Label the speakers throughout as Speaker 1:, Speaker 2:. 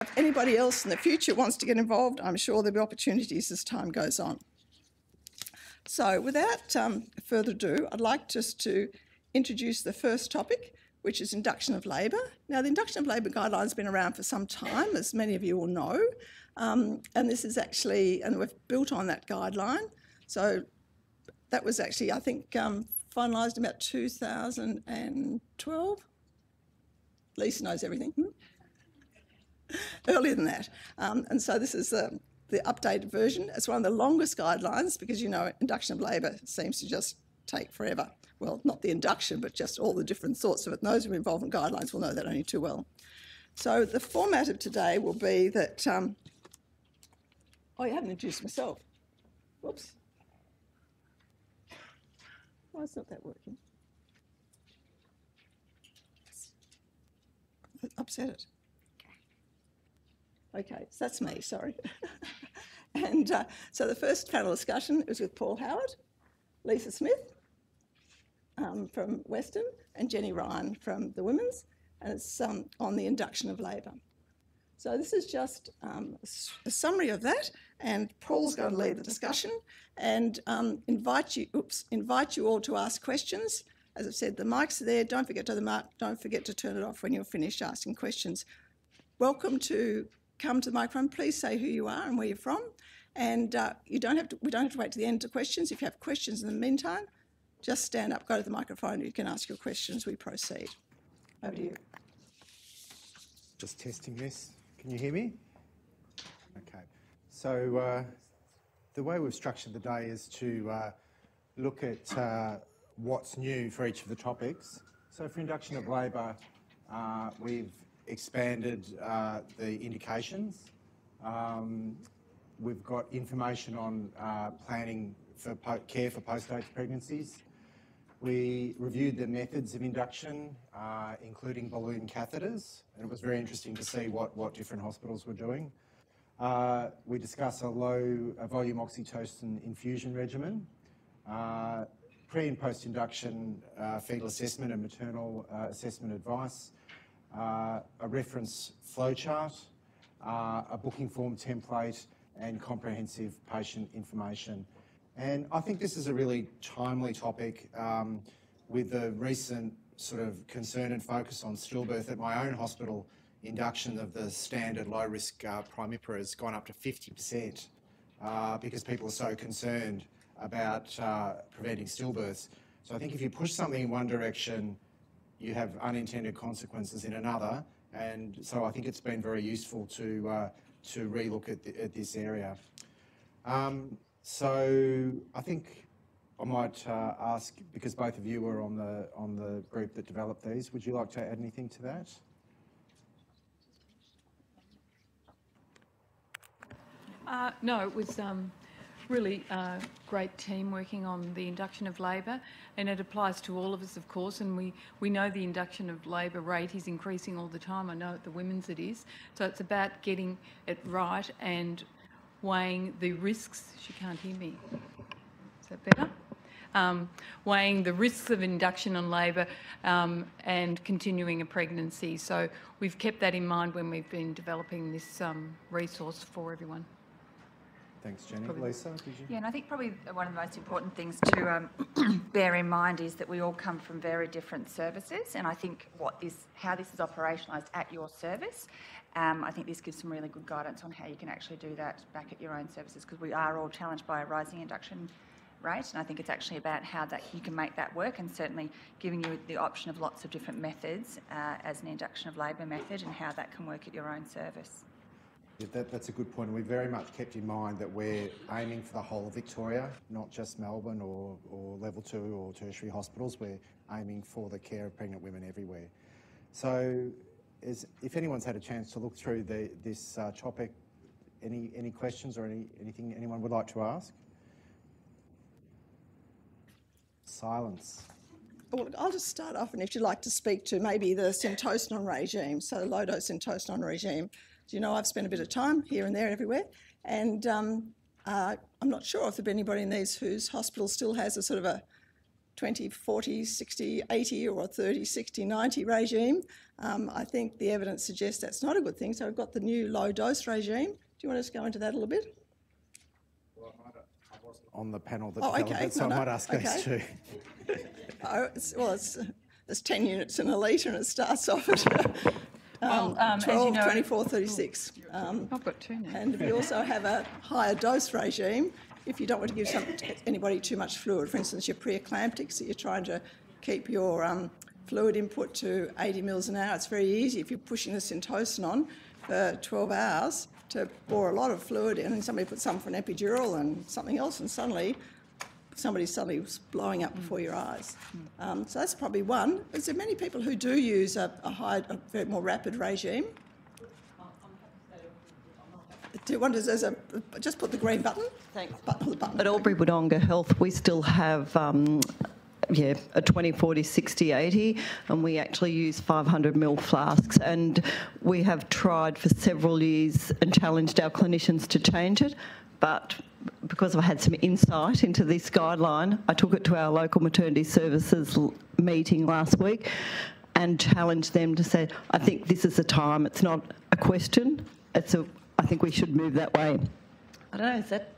Speaker 1: If anybody else in the future wants to get involved, I'm sure there'll be opportunities as time goes on. So without further ado, I'd like just to introduce the first topic, which is induction of labour. Now, the induction of labour guideline has been around for some time, as many of you will know, and this is actually, and we've built on that guideline. So that was actually, I think, finalised about 2012. Lisa knows everything. Earlier than that. And so this is the updated version. It's one of the longest guidelines because, you know, induction of labour seems to just take forever. Well, not the induction, but just all the different sorts of it. And those who are involved in guidelines will know that only too well. So the format of today will be that... oh, you haven't introduced myself. Whoops. Why is not that working? Upset it. Okay, so that's me, sorry. And so the first panel discussion was with Paul Howard, Lisa Smith from Western, and Jenny Ryan from the Women's, and it's on the induction of labour. So this is just a summary of that, and Paul's going to lead the discussion and invite you all to ask questions. As I've said, the mics are there. Don't forget to turn it off when you're finished asking questions. Welcome to come to the microphone. Please say who you are and where you're from. And we don't have to wait to the end to questions. If you have questions in the meantime, just stand up, go to the microphone, you can ask your questions as we proceed. Over to you.
Speaker 2: Just testing this. Can you hear me? Okay. So the way we've structured the day is to look at what's new for each of the topics. So for induction of labour, we've expanded the indications. We've got information on planning for care for postnatal pregnancies. We reviewed the methods of induction, including balloon catheters, and it was very interesting to see what different hospitals were doing. We discussed a low volume oxytocin infusion regimen, pre and post induction fetal assessment and maternal assessment advice, a reference flowchart, a booking form template, and comprehensive patient information. And I think this is a really timely topic with the recent sort of concern and focus on stillbirth. At my own hospital, induction of the standard low-risk primipara has gone up to 50% because people are so concerned about preventing stillbirths. So I think if you push something in one direction, you have unintended consequences in another, and so I think it's been very useful to relook at this area. So I think I might ask, because both of you were on the group that developed these, would you like to add anything to that?
Speaker 3: No, it was really great team working on the induction of labour, and it applies to all of us, of course, and we know the induction of labour rate is increasing all the time. I know at the Women's it is. So it's about getting it right and weighing the risks. She can't hear me. Is that better? Weighing the risks of induction on labour and continuing a pregnancy. So we've kept that in mind when we've been developing this resource for everyone.
Speaker 2: Thanks, Jenny. Lisa, did you?
Speaker 4: Yeah, and I think probably one of the most important things to bear in mind is that we all come from very different services, and I think how this is operationalised at your service, I think this gives some really good guidance on how you can actually do that back at your own services, because we are all challenged by a rising induction rate, and I think it's actually about how that you can make that work, and certainly giving you the option of lots of different methods as an induction of labour method and how that can work at your own service.
Speaker 2: Yeah, that's a good point. We very much kept in mind that we're aiming for the whole of Victoria, not just Melbourne or level 2 or tertiary hospitals. We're aiming for the care of pregnant women everywhere. So if anyone's had a chance to look through this topic, any questions or anything anyone would like to ask? Silence.
Speaker 1: Well, I'll just start off, and if you'd like to speak to maybe the syntocinon regime, so the low-dose syntocinon regime. Do you know I've spent a bit of time here and there everywhere, and I'm not sure if there'd be anybody in these whose hospital still has a sort of 20, 40, 60, 80 or a 30, 60, 90 regime. I think the evidence suggests that's not a good thing. So we've got the new low dose regime. Do you want us to go into that a little bit?
Speaker 2: Well, I wasn't on the panel that
Speaker 1: Oh,
Speaker 2: developed
Speaker 1: okay.
Speaker 2: it, so I might ask those two.
Speaker 1: There's 10 units in a litre and it starts off at 12,
Speaker 3: as you know,
Speaker 1: 24, 36.
Speaker 3: I've got two now.
Speaker 1: And we also have a higher dose regime if you don't want to give anybody too much fluid. For instance, your preeclamptics that you're trying to keep your fluid input to 80 mils an hour. It's very easy if you're pushing the Syntocin on for 12 hours to bore a lot of fluid in, and somebody puts some for an epidural and something else, and suddenly somebody's blowing up before your eyes. So that's probably one. Is there many people who do use a very more rapid regime? Do you want to, just put the green button?
Speaker 5: Thanks.
Speaker 1: The button.
Speaker 5: At Albury Wodonga Health, we still have a 20, 40, 60, 80, and we actually use 500 ml flasks. And we have tried for several years and challenged our clinicians to change it, but because I had some insight into this guideline, I took it to our local maternity services meeting last week and challenged them to say, I think this is the time. It's not a question. I think we should move that way. I don't know, is that...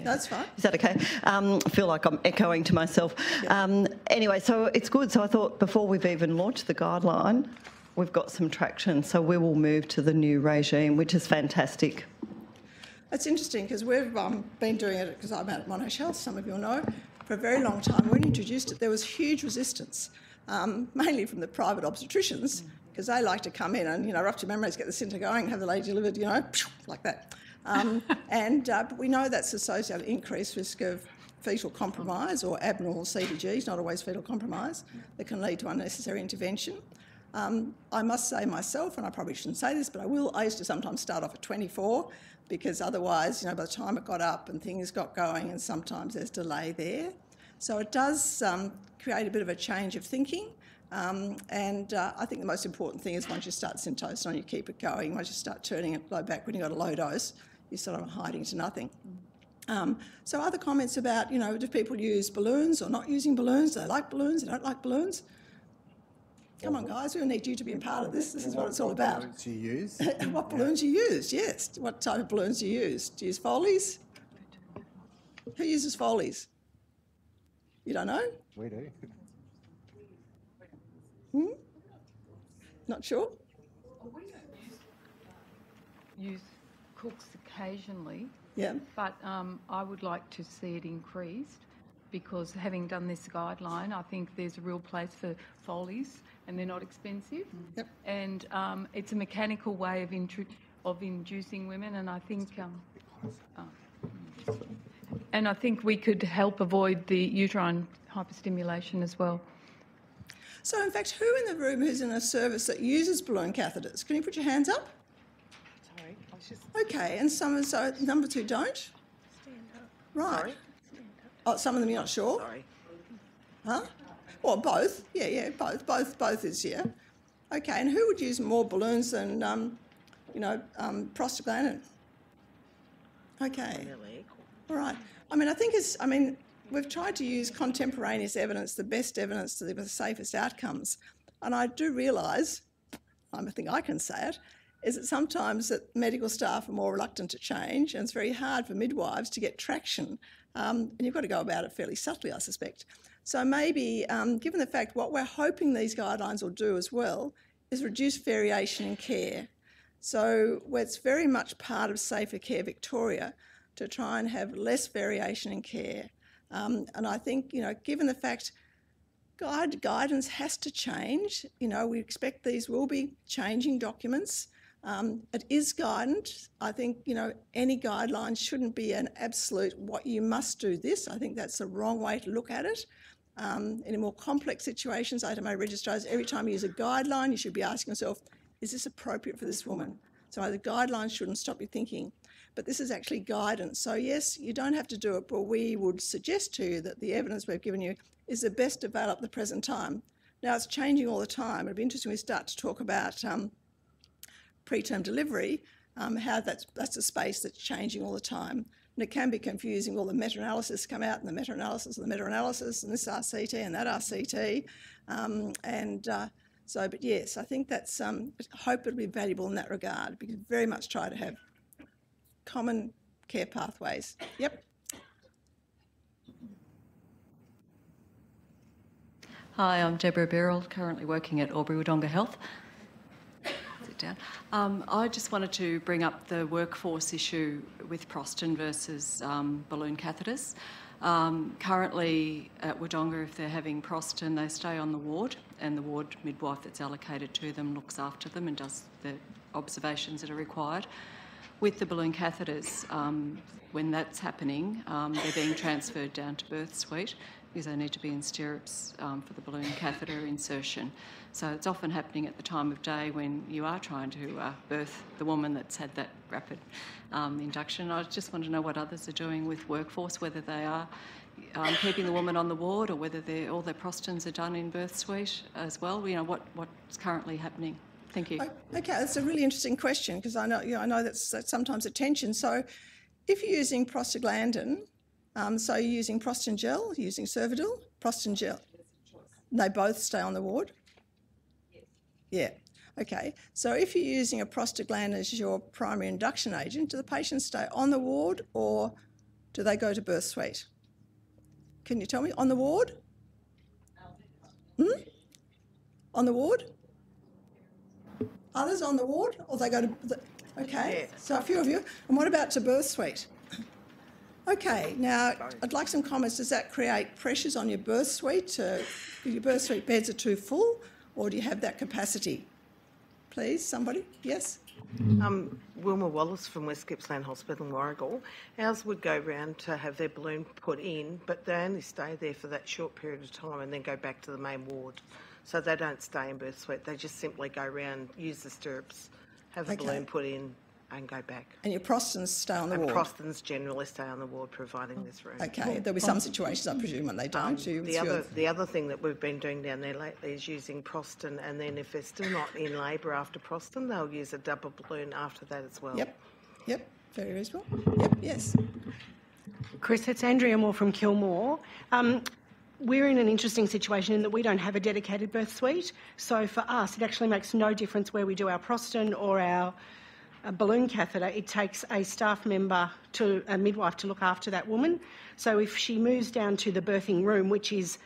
Speaker 1: That's fine.
Speaker 5: Is that okay? I feel like I'm echoing to myself. Yeah. Anyway, so it's good. So I thought before we've even launched the guideline, we've got some traction. So we will move to the new regime, which is fantastic.
Speaker 1: It's interesting because we've been doing it, because I'm out at Monash Health, some of you will know, for a very long time. When we introduced it, there was huge resistance, mainly from the private obstetricians, because they like to come in and, rupture membranes, get the centre going, have the lady delivered, like that. But we know that's associated with increased risk of fetal compromise or abnormal CDGs, not always fetal compromise, that can lead to unnecessary intervention. I must say myself, and I probably shouldn't say this, but I used to sometimes start off at 24, because otherwise, by the time it got up and things got going, and sometimes there's delay there. So it does create a bit of a change of thinking. I think the most important thing is once you start Syntocin, you keep it going. Once you start turning it low back when you've got a low dose, you're sort of hiding to nothing. So other comments about, do people use balloons or not using balloons? Do they like balloons? They don't like balloons? Come on, guys, we need you to be a part of this. This is what it's all about.
Speaker 2: What balloons you use?
Speaker 1: What balloons you use, yes. What type of balloons do you use? Do you use Foley's? Who uses Foley's? You don't know?
Speaker 2: We do.
Speaker 1: Not sure?
Speaker 3: We don't use Cooks occasionally,
Speaker 1: Yeah.
Speaker 3: but I would like to see it increased, because having done this guideline, I think there's a real place for Foley's, and they're not expensive.
Speaker 1: Yep.
Speaker 3: And it's a mechanical way of inducing women, and I think we could help avoid the uterine hyperstimulation as well.
Speaker 1: So, in fact, who in the room who's in a service that uses balloon catheters? Can you put your hands up?
Speaker 6: Sorry, I was just...
Speaker 1: Okay, and so number two don't?
Speaker 6: Stand up.
Speaker 1: Right.
Speaker 6: Sorry. Stand up.
Speaker 1: Oh, some of them you're not sure?
Speaker 6: Sorry.
Speaker 1: Huh? Or both? Yeah, both is, yeah. Okay, and who would use more balloons than, prostaglandin? Okay.
Speaker 6: Really?
Speaker 1: All right. We've tried to use contemporaneous evidence, the best evidence to the safest outcomes. And I do realise, I think I can say it, is that sometimes that medical staff are more reluctant to change, and it's very hard for midwives to get traction. And you've got to go about it fairly subtly, I suspect. So maybe, given the fact what we're hoping these guidelines will do as well is reduce variation in care. So it's very much part of Safer Care Victoria to try and have less variation in care. And I think, given the fact guidance has to change, we expect these will be changing documents. It is guidance. I think, any guidelines shouldn't be an absolute, what you must do this. I think that's the wrong way to look at it. In more complex situations, HMO registrars, every time you use a guideline, you should be asking yourself, is this appropriate for this woman? So the guidelines shouldn't stop you thinking. But this is actually guidance. So yes, you don't have to do it, but we would suggest to you that the evidence we've given you is the best available at the present time. Now, it's changing all the time. It'd be interesting when we start to talk about preterm delivery, how that's a space that's changing all the time. And it can be confusing. All the meta-analysis come out and the meta-analysis and the meta-analysis and this RCT and that RCT. But yes, I think that's, I hope it'll be valuable in that regard, because we very much try to have common care pathways. Yep.
Speaker 7: Hi, I'm Deborah Beryl, currently working at Albury-Wodonga Health. Sit down. I just wanted to bring up the workforce issue with Proston versus balloon catheters. Currently at Wodonga, if they're having Proston, they stay on the ward, and the ward midwife that's allocated to them looks after them and does the observations that are required. With the balloon catheters, when that's happening, they're being transferred down to birth suite because they need to be in stirrups for the balloon catheter insertion. So it's often happening at the time of day when you are trying to birth the woman that's had that rapid induction. I just want to know what others are doing with workforce, whether they are keeping the woman on the ward or whether all their Prostons are done in birth suite as well. You know, what's currently happening. Thank you.
Speaker 1: Okay, that's a really interesting question, because I know that's sometimes a tension. So if you're using prostaglandin, so you're using Proston gel, you're using Cervidil, Proston gel, they both stay on the ward? Yes. Yeah. Okay. So if you're using a prostaglandin as your primary induction agent, do the patients stay on the ward or do they go to birth suite? Can you tell me? On the ward? On the ward? Others on the ward, or they go to... Okay, so a few of you. And what about to birth suite? Okay, now I'd like some comments. Does that create pressures on your birth suite? Your birth suite beds are too full, or do you have that capacity? Please, somebody? Yes?
Speaker 6: Wilma Wallace from West Gippsland Hospital in Warragul. Ours would go round to have their balloon put in, but they only stay there for that short period of time and then go back to the main ward. So they don't stay in birth suite. They just simply go round, use the stirrups, have the balloon put in and go back.
Speaker 1: And your Prostons stay on the ward?
Speaker 6: Prostons generally stay on the ward, providing this room.
Speaker 1: Okay, there'll be some situations, I presume, when they don't.
Speaker 6: The other thing that we've been doing down there lately is using Proston, and then if they're still not in labour after Proston, they'll use a double balloon after that as well.
Speaker 1: Yep, very reasonable. Yep, yes.
Speaker 8: Chris, it's Andrea Moore from Kilmore. We're in an interesting situation in that we don't have a dedicated birth suite. So for us, it actually makes no difference where we do our Proston or our balloon catheter. It takes a staff member, a midwife, to look after that woman. So if she moves down to the birthing room, which is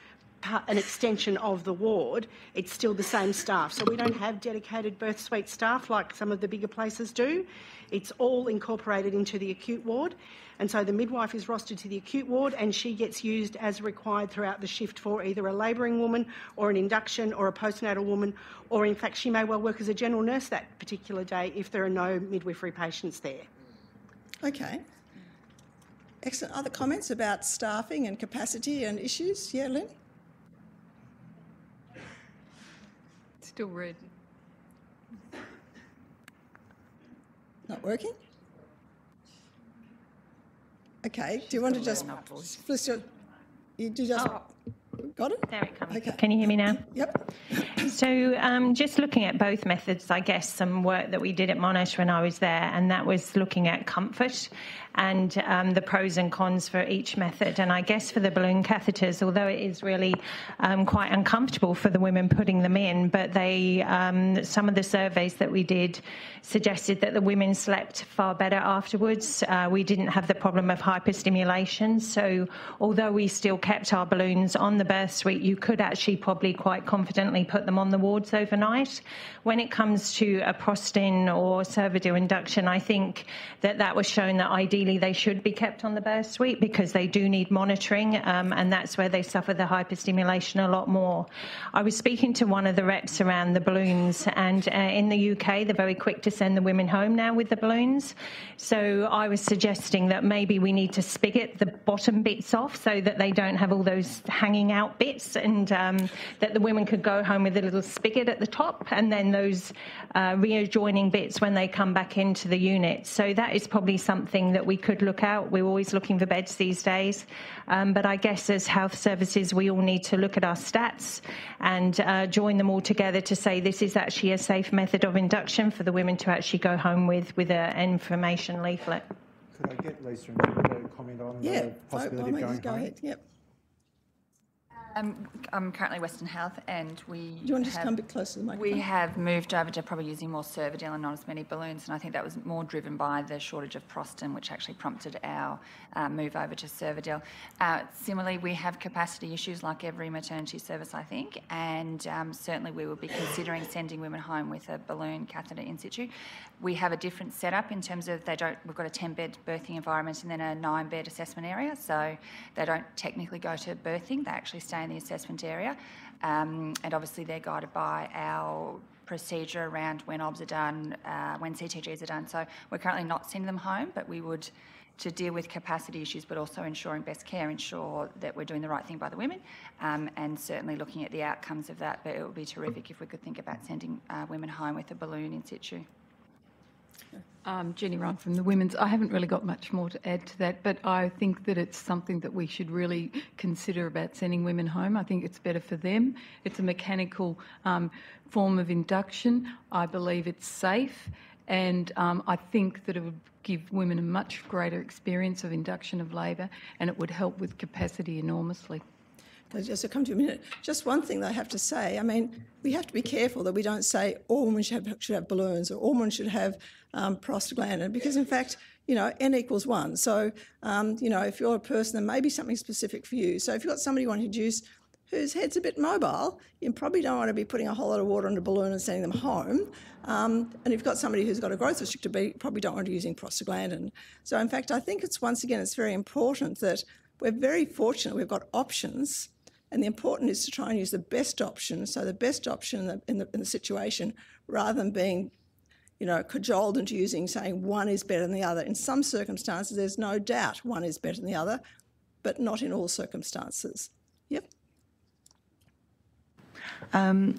Speaker 8: an extension of the ward, it's still the same staff. So we don't have dedicated birth suite staff like some of the bigger places do. It's all incorporated into the acute ward. And so the midwife is rostered to the acute ward and she gets used as required throughout the shift for either a labouring woman or an induction or a postnatal woman, or in fact she may well work as a general nurse that particular day if there are no midwifery patients there.
Speaker 1: Okay. Excellent. Other comments about staffing and capacity and issues? Yeah, Lynn?
Speaker 3: Still red.
Speaker 1: Not working? Okay, do you want to just... You just... Got it?
Speaker 9: There it comes.
Speaker 1: Okay.
Speaker 9: Can you hear me now?
Speaker 1: Yep.
Speaker 9: So just looking at both methods, I guess some work that we did at Monash when I was there, and that was looking at comfort and the pros and cons for each method. And I guess for the balloon catheters, although it is really quite uncomfortable for the women putting them in, but they some of the surveys that we did suggested that the women slept far better afterwards. We didn't have the problem of hyperstimulation. So although we still kept our balloons on the birth suite, you could actually probably quite confidently put them on the wards overnight. When it comes to a Proston or Cervidil induction, I think that was shown that ideally they should be kept on the birth suite because they do need monitoring, and that's where they suffer the hyperstimulation a lot more. I was speaking to one of the reps around the balloons, and in the UK they're very quick to send the women home now with the balloons. So I was suggesting that maybe we need to spigot the bottom bits off so that they don't have all those hanging out bits, and that the women could go home with a little spigot at the top and then those readjoining bits when they come back into the unit. So that is probably something that we could look at. We're always looking for beds these days, but I guess as health services we all need to look at our stats and join them all together to say this is actually a safe method of induction for the women to actually go home with an information leaflet.
Speaker 2: Could I get Lisa into the to comment on
Speaker 1: Yeah,
Speaker 2: the possibility of going
Speaker 1: go
Speaker 2: home?
Speaker 1: ahead. Yep.
Speaker 4: I'm currently Western Health, and we
Speaker 1: Do you want to just come a bit closer to the microphone?
Speaker 4: We have moved over to probably using more Cervidil and not as many balloons, and I think that was more driven by the shortage of Prostin, which actually prompted our move over to Cervidil. Similarly, we have capacity issues like every maternity service, I think, and certainly we will be considering sending women home with a balloon catheter in situ. We have a different setup in terms of we've got a 10-bed birthing environment and then a 9-bed assessment area, so they don't technically go to birthing, they actually stay in the assessment area. And obviously they're guided by our procedure around when OBS are done, when CTGs are done. So we're currently not sending them home, but we would, to deal with capacity issues, but also ensuring best care, ensure that we're doing the right thing by the women, and certainly looking at the outcomes of that. But it would be terrific if we could think about sending women home with a balloon in situ.
Speaker 3: Jenny Ryan from the Women's. I haven't really got much more to add to that, but I think that it's something that we should really consider about sending women home. I think it's better for them. It's a mechanical form of induction. I believe it's safe, and I think that it would give women a much greater experience of induction of labour, and it would help with capacity enormously.
Speaker 1: Just to come to a minute, just one thing that I have to say. I mean, we have to be careful that we don't say all women should have balloons or all women should have prostaglandin, because in fact, you know, N equals 1. So, you know, if you're a person, there may be something specific for you. So if you've got somebody you want to induce whose head's a bit mobile, you probably don't want to be putting a whole lot of water on a balloon and sending them home. And if you've got somebody who's got a growth restrictor, you probably don't want to be using prostaglandin. So in fact, I think it's, once again, it's very important that we're very fortunate we've got options. And the important is to try and use the best option, so the best option in the situation, rather than being, you know, cajoled into saying one is better than the other. In some circumstances, there's no doubt one is better than the other, but not in all circumstances. Yep.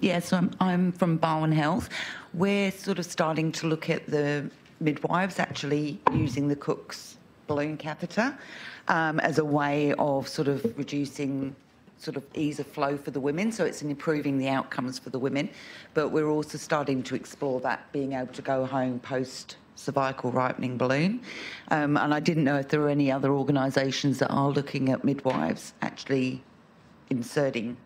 Speaker 10: Yes, I'm from Barwon Health. We're sort of starting to look at the midwives actually using the Cook's balloon catheter as a way of sort of reducing sort of ease of flow for the women, so it's improving the outcomes for the women. But we're also starting to explore that, being able to go home post cervical ripening balloon. And I didn't know if there were any other organisations that are looking at midwives actually inserting.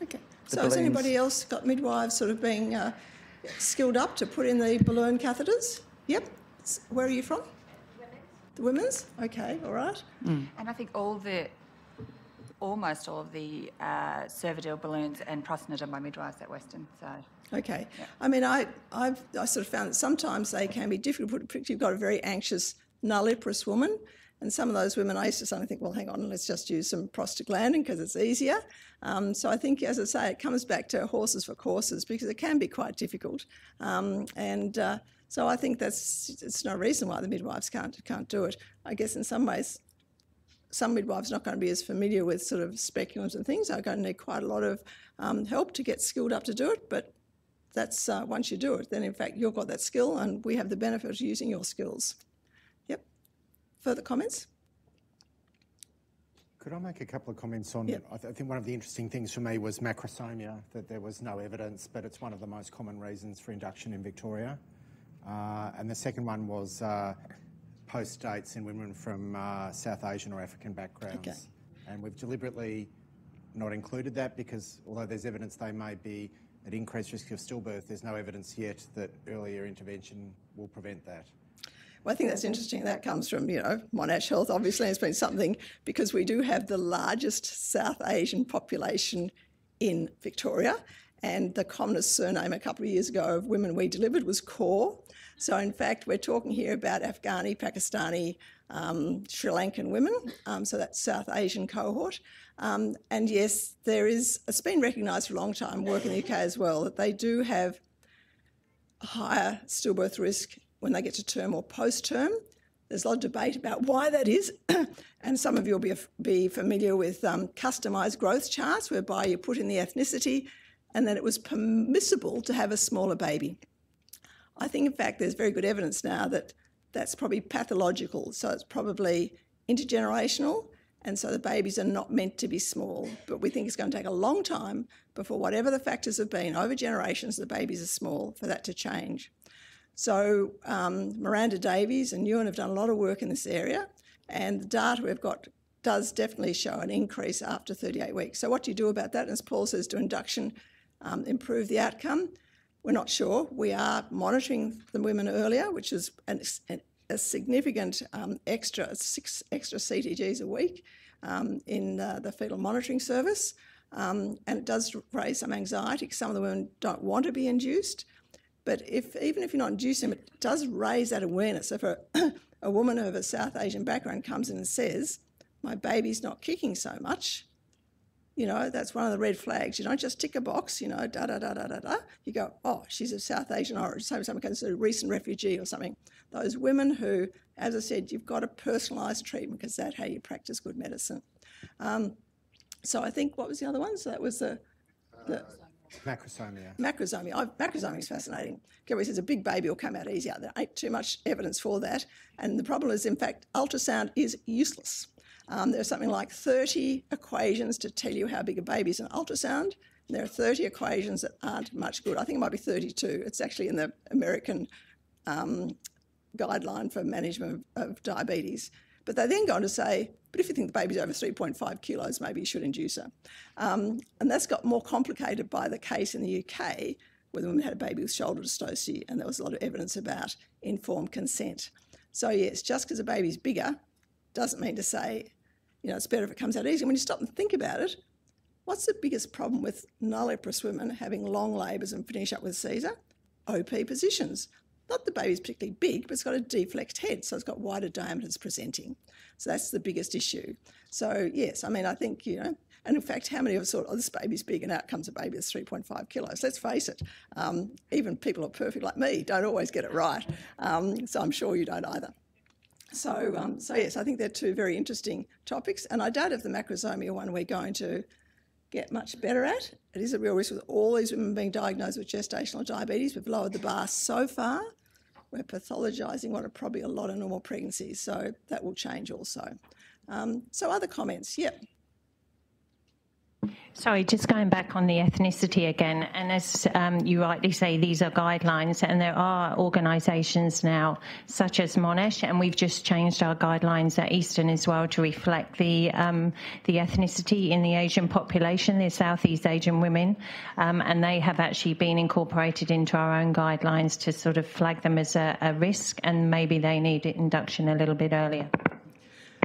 Speaker 1: Okay. So has anybody else got midwives sort of being skilled up to put in the balloon catheters? Yep. Where are you from? Women's. The Women's? Okay, all right.
Speaker 4: And I think almost all of the Cervidil balloons and Prostin are done by midwives at Western. So.
Speaker 1: Okay.
Speaker 4: Yeah.
Speaker 1: I mean, I sort of found that sometimes they can be difficult, particularly if you've got a very anxious nulliparous woman. And some of those women, I used to suddenly think, well, hang on, let's just use some prostaglandin because it's easier. So I think, as I say, it comes back to horses for courses, because it can be quite difficult. So I think it's no reason why the midwives can't do it. I guess in some ways, some midwives are not going to be as familiar with sort of speculums and things. They're going to need quite a lot of help to get skilled up to do it. But that's once you do it, then in fact you've got that skill, and we have the benefit of using your skills. Yep. Further comments?
Speaker 2: Could I make a couple of comments on?
Speaker 1: Yep.
Speaker 2: I think one of the interesting things for me was macrosomia, that there was no evidence, but it's one of the most common reasons for induction in Victoria. And the second one was post dates in women from South Asian or African backgrounds.
Speaker 1: Okay.
Speaker 2: And we've deliberately not included that because although there's evidence they may be at increased risk of stillbirth, there's no evidence yet that earlier intervention will prevent that.
Speaker 1: Well, I think that's interesting. That comes from, you know, Monash Health. Obviously, it's been something because we do have the largest South Asian population in Victoria, and the commonest surname a couple of years ago of women we delivered was Kaur. So, in fact, we're talking here about Afghani, Pakistani, Sri Lankan women, so that's South Asian cohort. And yes, it's been recognised for a long time, work in the UK as well, that they do have a higher stillbirth risk when they get to term or post-term. There's a lot of debate about why that is, and some of you will be familiar with customised growth charts, whereby you put in the ethnicity and then it was permissible to have a smaller baby. I think, in fact, there's very good evidence now that that's probably pathological, so it's probably intergenerational, and so the babies are not meant to be small. But we think it's going to take a long time before, whatever the factors have been, over generations, the babies are small, for that to change. So Miranda Davies and Ewan have done a lot of work in this area, And the data we've got does definitely show an increase after 38 weeks. So what do you do about that? And as Paul says, do induction improve the outcome? We're not sure. We are monitoring the women earlier, which is a significant extra 6 extra CTGs a week in the fetal monitoring service. And it does raise some anxiety because some of the women don't want to be induced. But even if you're not inducing them, it does raise that awareness. If a woman of a South Asian background comes in and says, my baby's not kicking so much, you know, that's one of the red flags. You don't just tick a box, you know, da-da-da-da-da-da. You go, oh, she's of South Asian origin, someone considered a recent refugee or something. Those women who, as I said, you've got to personalise treatment because that's how you practice good medicine. So I think, what was the other one? So that was the
Speaker 2: Macrosomia.
Speaker 1: Macrosomia is fascinating. Kerry says a big baby will come out easier. There ain't too much evidence for that. And the problem is, in fact, ultrasound is useless. There are something like 30 equations to tell you how big a baby is in ultrasound. And there are 30 equations that aren't much good. I think it might be 32. It's actually in the American guideline for management of diabetes. But they then go on to say, but if you think the baby's over 3.5 kilos, maybe you should induce her. And that's got more complicated by the case in the UK where the woman had a baby with shoulder dystocia, and there was a lot of evidence about informed consent. So yes, just because a baby's bigger doesn't mean to say, you know, it's better if it comes out easy. When you stop and think about it, what's the biggest problem with nulliparous women having long labours and finish up with Caesar? OP positions. Not the baby's particularly big, but it's got a deflect head, so it's got wider diameters presenting. So that's the biggest issue. So yes, I mean, I think, you know, and in fact, how many of us thought, oh, this baby's big, and out comes a baby that's 3.5 kilos? Let's face it, even people who are perfect like me don't always get it right. So I'm sure you don't either. So yes, I think they're two very interesting topics, and I doubt if the macrosomia one we're going to get much better at. It is a real risk with all these women being diagnosed with gestational diabetes. We've lowered the bar so far. We're pathologising what are probably a lot of normal pregnancies, so that will change also. So other comments? Yep.
Speaker 9: Sorry, just going back on the ethnicity again, and as you rightly say, these are guidelines, and there are organisations now such as Monash, and we've just changed our guidelines at Eastern as well to reflect the ethnicity in the Asian population, the Southeast Asian women, and they have actually been incorporated into our own guidelines to sort of flag them as a risk, and maybe they need induction a little bit earlier.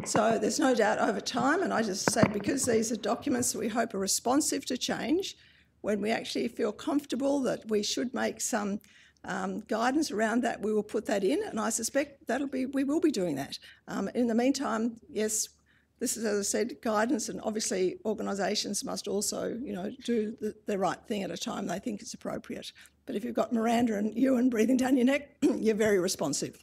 Speaker 1: So there's no doubt over time, and I just say because these are documents that we hope are responsive to change, when we actually feel comfortable that we should make some guidance around that, we will put that in, and I suspect we will be doing that. In the meantime, yes, this is, as I said, guidance, and obviously organisations must also, you know, do the right thing at a time they think is appropriate. But if you've got Miranda and Ewan breathing down your neck, you're very responsive.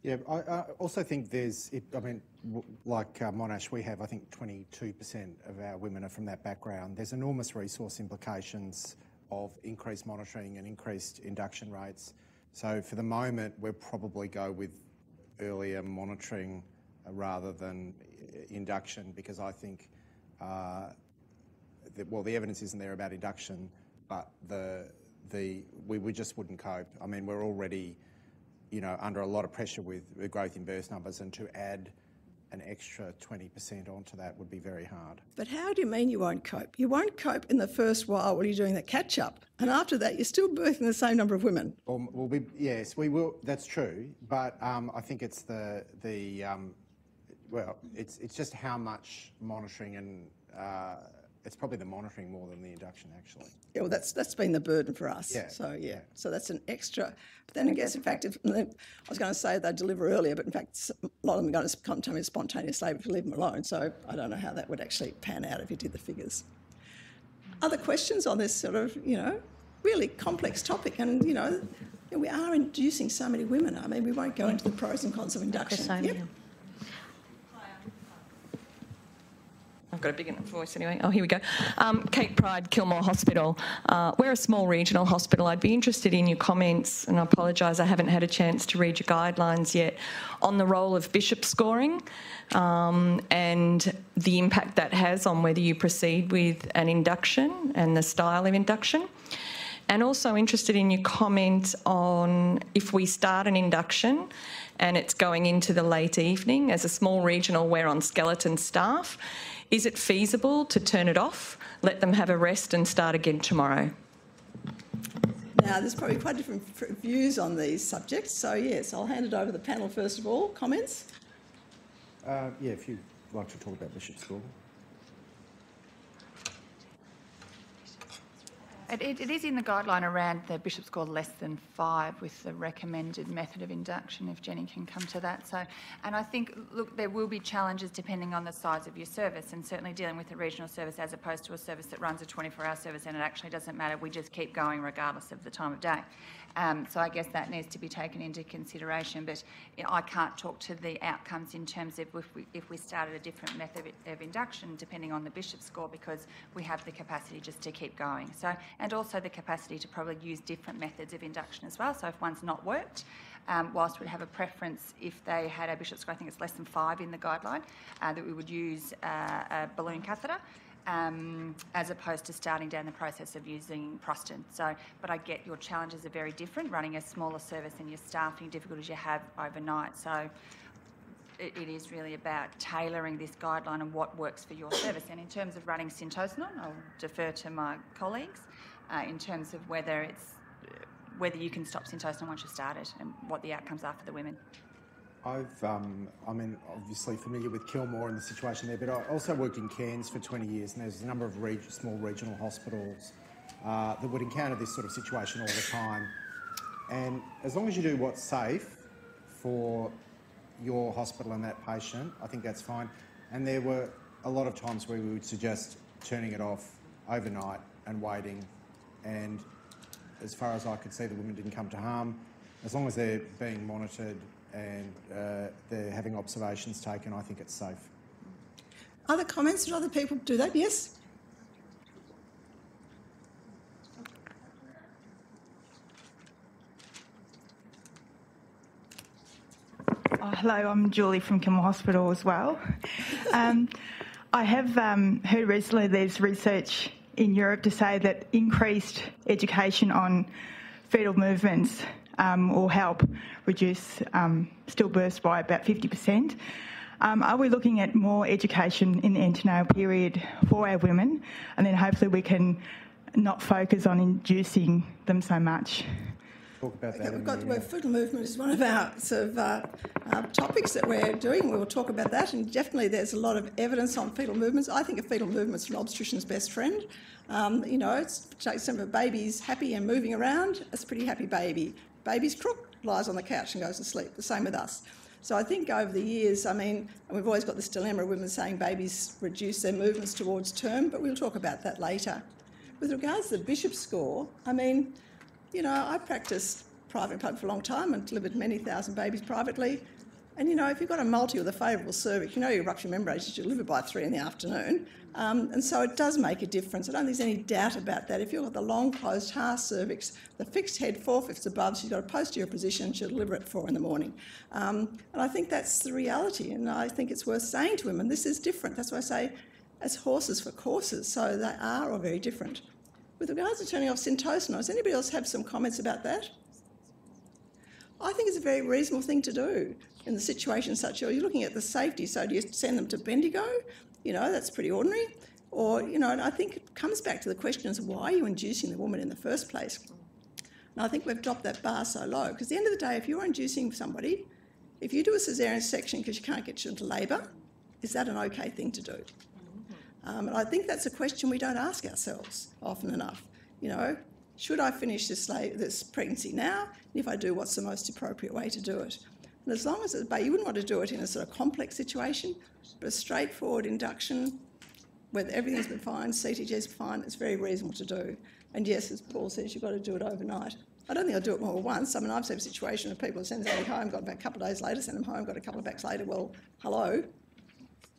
Speaker 2: Yeah, I also think like Monash, we have, I think, 22% of our women are from that background. There's enormous resource implications of increased monitoring and increased induction rates. So for the moment, we'll probably go with earlier monitoring rather than induction, because I think, the evidence isn't there about induction, but we just wouldn't cope. I mean, we're already, you know, under a lot of pressure with growth in birth numbers, and to add an extra 20% onto that would be very hard. But how do you mean you won't cope? You won't cope in the first while when you're doing the catch-up, and after that you're still birthing the same number of women. Yes, we will. That's true, but I think it's it's just how much monitoring, and it's probably the monitoring more than the induction, actually. Yeah, well, that's been the burden for us. Yeah. So that's an extra. But then I guess, in fact, I was going to say they deliver earlier, but in fact, a lot of them are going to come to me with spontaneous labour to leave them alone. So I don't know how that would actually pan out if you did the figures. Other questions on this sort of, you know, really complex topic, and you know, we are inducing so many women. I mean, we won't go into the pros and cons of induction. Yep.
Speaker 11: I've got a big enough voice anyway. Oh, here we go. Kate Pride, Kilmore Hospital. We're a small regional hospital. I'd be interested in your comments, and I apologise, I haven't had a chance to read your guidelines yet, on the role of bishop scoring and the impact that has on whether you proceed with an induction and the style of induction. And also interested in your comment on if we start an induction and it's going into the late evening as a small regional, we're on skeleton staff. Is it feasible to turn it off, let them have a rest and start again tomorrow?
Speaker 1: Now, there's probably quite different views on these subjects. So, yes, I'll hand it over to the panel first of all. Comments?
Speaker 2: Yeah, if you'd like to talk about Bishop's School.
Speaker 4: It is in the guideline around the Bishop's score less than 5 with the recommended method of induction, if Jenny can come to that. So, and I think, look, there will be challenges depending on the size of your service, and certainly dealing with a regional service as opposed to a service that runs a 24-hour service, and it actually doesn't matter, we just keep going regardless of the time of day. So I guess that needs to be taken into consideration, but you know, I can't talk to the outcomes in terms of if we started a different method of induction depending on the Bishop's score, because we have the capacity just to keep going. So, and also the capacity to probably use different methods of induction as well. So if one's not worked, whilst we'd have a preference if they had a Bishop's score, I think it's less than 5 in the guideline, that we would use a balloon catheter. As opposed to starting down the process of using Proston. So, but I get your challenges are very different, running a smaller service and your staffing difficulties you have overnight. So it is really about tailoring this guideline and what works for your service. And in terms of running Syntocinon, I'll defer to my colleagues in terms of whether you can stop Syntocinon once you've started and what the outcomes are for the women.
Speaker 2: I'm obviously familiar with Kilmore and the situation there, but I also worked in Cairns for 20 years, and there's a number of small regional hospitals that would encounter this sort of situation all the time. And as long as you do what's safe for your hospital and that patient, I think that's fine. And there were a lot of times where we would suggest turning it off overnight and waiting. And as far as I could see, the women didn't come to harm. As long as they're being monitored and they're having observations taken, I think it's safe.
Speaker 1: Other comments? Did other people do that? Yes?
Speaker 12: Hello, I'm Julie from Kilmore Hospital as well. I have heard recently there's research in Europe to say that increased education on fetal movements will help reduce stillbirths by about 50%. Are we looking at more education in the antenatal period for our women, and then hopefully we can not focus on inducing them so much?
Speaker 2: Talk about that.
Speaker 1: We've got the word fetal movement is one of our sort of topics that we're doing. We will talk about that, and definitely there's a lot of evidence on fetal movements. I think a fetal movement's an obstetrician's best friend. You know, it's some of a baby's happy and moving around. It's a pretty happy baby. Baby's crook, lies on the couch and goes to sleep. The same with us. So I think over the years, I mean, and we've always got this dilemma of women saying babies reduce their movements towards term, but we'll talk about that later. With regards to the Bishop's score, I mean, you know, I practiced private for a long time and delivered many thousand babies privately. And, you know, if you've got a multi with a favourable cervix, you know your rupture membranes should deliver by 3 in the afternoon. And so it does make a difference. I don't think there's any doubt about that. If you've got the long closed half cervix, the fixed head 4/5 above, she's got a posterior position, she'll deliver at 4 in the morning. And I think that's the reality. And I think it's worth saying to women, this is different. That's why I say, as horses for courses. So they are all very different. With regards to turning off Syntocinon, does anybody else have some comments about that? I think it's a very reasonable thing to do in the situation such as you're looking at the safety. So do you send them to Bendigo? You know, that's pretty ordinary. Or, you know, and I think it comes back to the question is why are you inducing the woman in the first place? And I think we've dropped that bar so low because at the end of the day, if you're inducing somebody, if you do a caesarean section because you can't get you into labour, is that an okay thing to do? And I think that's a question we don't ask ourselves often enough. You know, should I finish this pregnancy now? And if I do, what's the most appropriate way to do it? And as long as you wouldn't want to do it in a sort of complex situation, but a straightforward induction where everything's been fine, CTG's fine, it's very reasonable to do. And yes, as Paul says, you've got to do it overnight. I don't think I'll do it more than once. I mean, I've seen a situation of people send somebody home, got back a couple of days later, send them home, got a couple of backs later. Well, hello,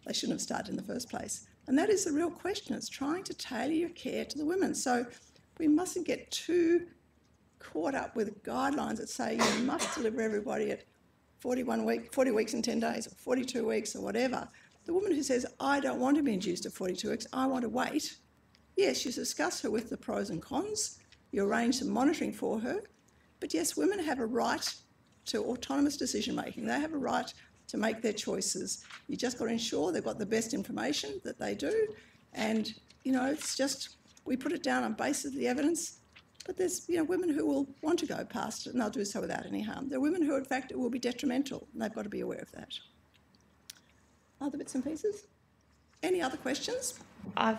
Speaker 1: they shouldn't have started in the first place. And that is the real question. It's trying to tailor your care to the women. So we mustn't get too caught up with guidelines that say you must deliver everybody at 40 weeks and 10 days, or 42 weeks, or whatever. The woman who says, I don't want to be induced at 42 weeks, I want to wait. Yes, you discuss her with the pros and cons. you arrange some monitoring for her. But yes, women have a right to autonomous decision making. They have a right to make their choices. You just got to ensure they've got the best information that they do. And, you know, it's just, we put it down on basis of the evidence, but there's, you know, women who will want to go past it and they'll do so without any harm. There are women who, in fact, it will be detrimental, and they've got to be aware of that. Other bits and pieces? Any other questions?
Speaker 13: Hi,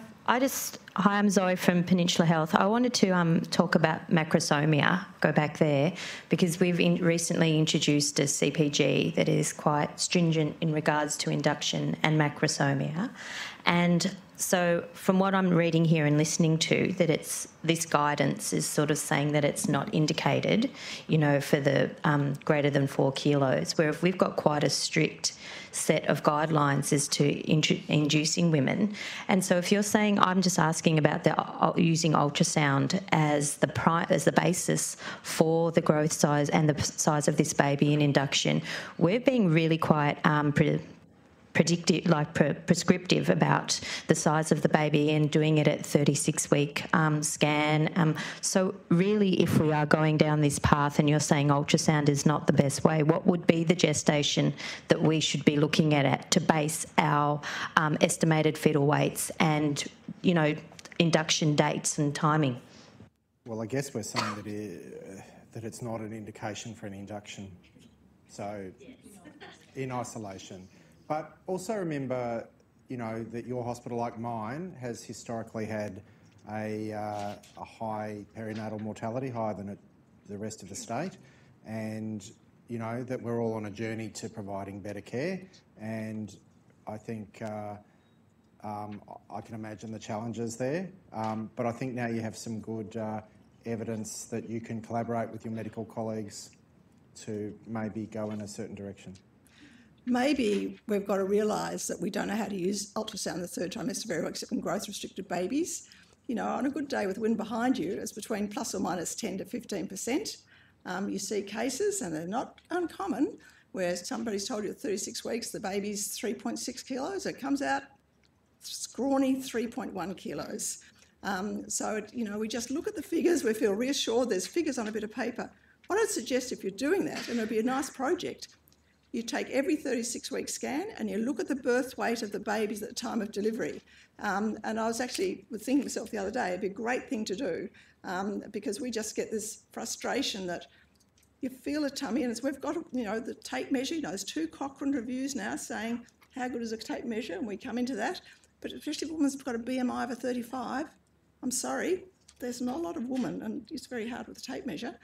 Speaker 13: I'm Zoe from Peninsula Health. I wanted to talk about macrosomia, go back there, because we've recently introduced a CPG that is quite stringent in regards to induction and macrosomia. And so from what I'm reading here and listening to, that this guidance is sort of saying that it's not indicated, you know, for the greater than 4 kilos, where if we've got quite a strict set of guidelines as to inducing women. And so if you're saying, I'm just asking about using ultrasound as the basis for the growth size and the size of this baby in induction, we're being really quite predictive, prescriptive about the size of the baby and doing it at 36-week scan. So really, if we are going down this path and you're saying ultrasound is not the best way, what would be the gestation that we should be looking at to base our estimated fetal weights and, you know, induction dates and timing?
Speaker 2: Well, I guess we're saying that it's not an indication for an induction, so in isolation. But also remember, you know, that your hospital, like mine, has historically had a high perinatal mortality, higher than the rest of the state, and, you know, that we're all on a journey to providing better care. And I think I can imagine the challenges there, but I think now you have some good evidence that you can collaborate with your medical colleagues to maybe go in a certain direction.
Speaker 1: Maybe we've got to realise that we don't know how to use ultrasound the third trimester very well, except in growth-restricted babies. You know, on a good day with wind behind you, it's between plus or minus 10 to 15%. You see cases, and they're not uncommon, where somebody's told you at 36 weeks the baby's 3.6 kilos. It comes out scrawny 3.1 kilos. You know, we just look at the figures, we feel reassured there's figures on a bit of paper. What I'd suggest, if you're doing that, and it'll be a nice project, you take every 36-week scan and you look at the birth weight of the babies at the time of delivery. And I was actually thinking to myself the other day, it'd be a great thing to do, because we just get this frustration that you feel a tummy, and we've got, you know, the tape measure. You know, there's 2 Cochrane reviews now saying how good is a tape measure, and we come into that. But especially if a woman's got a BMI over 35, I'm sorry, there's not a lot of women, and it's very hard with the tape measure.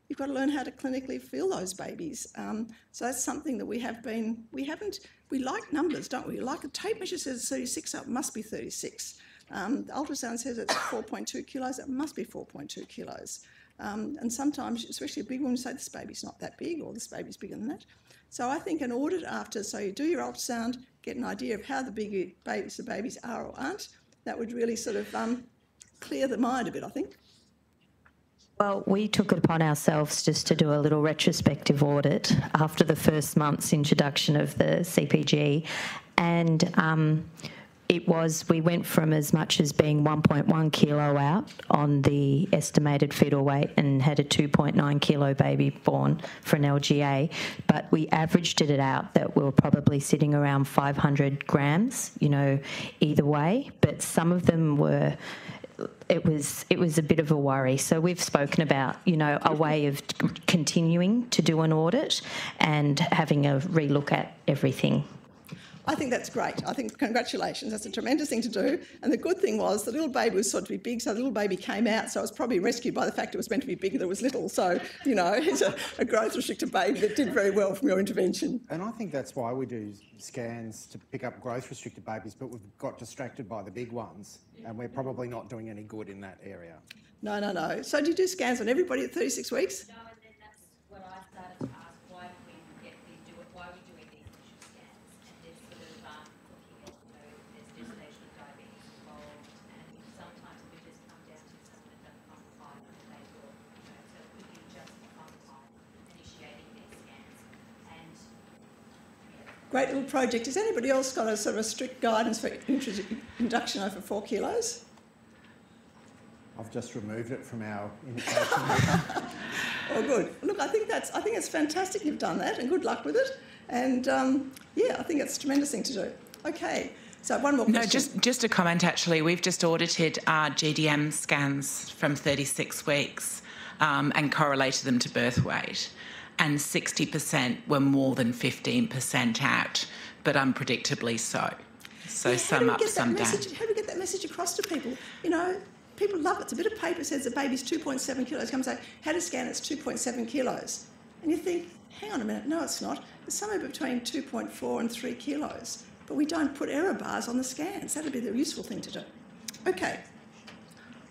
Speaker 1: You've got to learn how to clinically feel those babies. So that's something that we like numbers, don't we? Like a tape measure says 36, so it must be 36. The ultrasound says it's 4.2 kilos, it must be 4.2 kilos. And sometimes, especially a big woman, say this baby's not that big, or this baby's bigger than that. So I think an audit after, so you do your ultrasound, get an idea of how the babies are or aren't, that would really sort of clear the mind a bit, I think.
Speaker 13: Well, we took it upon ourselves just to do a little retrospective audit after the first month's introduction of the CPG, and we went from as much as being 1.1 kilo out on the estimated fetal weight and had a 2.9 kilo baby born for an LGA, but we averaged it out that we were probably sitting around 500 grams, you know, either way, but some of them were... It was a bit of a worry. So we've spoken about, you know, a way of continuing to do an audit and having a relook at everything.
Speaker 1: I think that's great. I think congratulations. That's a tremendous thing to do. And the good thing was the little baby was thought to be big, so the little baby came out, so it was probably rescued by the fact it was meant to be bigger than it was little. So, you know, it's a growth-restricted baby that did very well from your intervention.
Speaker 2: And I think that's why we do scans to pick up growth-restricted babies, but we've got distracted by the big ones, and we're probably not doing any good in that area.
Speaker 1: No. So do you do scans on everybody at 36 weeks?
Speaker 14: No, and then that's when I started to ask why are we doing these initial scans, and there's sort of looking at, you know, there's gestational diabetes involved, and sometimes we just come down to someone that doesn't qualify and they will, you know, so it could be just qualify initiating these scans. And
Speaker 1: great little project. Has anybody else got a sort of strict guidance for induction over 4 kilos?
Speaker 2: I've just removed it from our indication.
Speaker 1: Oh, good. Look, I think it's fantastic you've done that, and good luck with it. And yeah, I think it's a tremendous thing to do. Okay, so one more question.
Speaker 15: No, just a comment actually. We've just audited our GDM scans from 36 weeks and correlated them to birth weight, and 60% were more than 15% out, but unpredictably so. So some up, some down.
Speaker 1: How do we get that message across to people? You know, people love it. It's a bit of paper says the baby's 2.7 kilos. Come and say, had a scan, it's 2.7 kilos. And you think, hang on a minute, no, it's not. It's somewhere between 2.4 and 3 kilos. But we don't put error bars on the scans. That'd be the useful thing to do. Okay.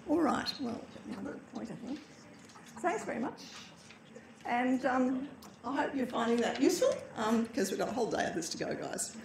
Speaker 1: All right. Well, another point, I think. Thanks very much. And I hope you're finding that useful, because we've got a whole day of this to go, guys.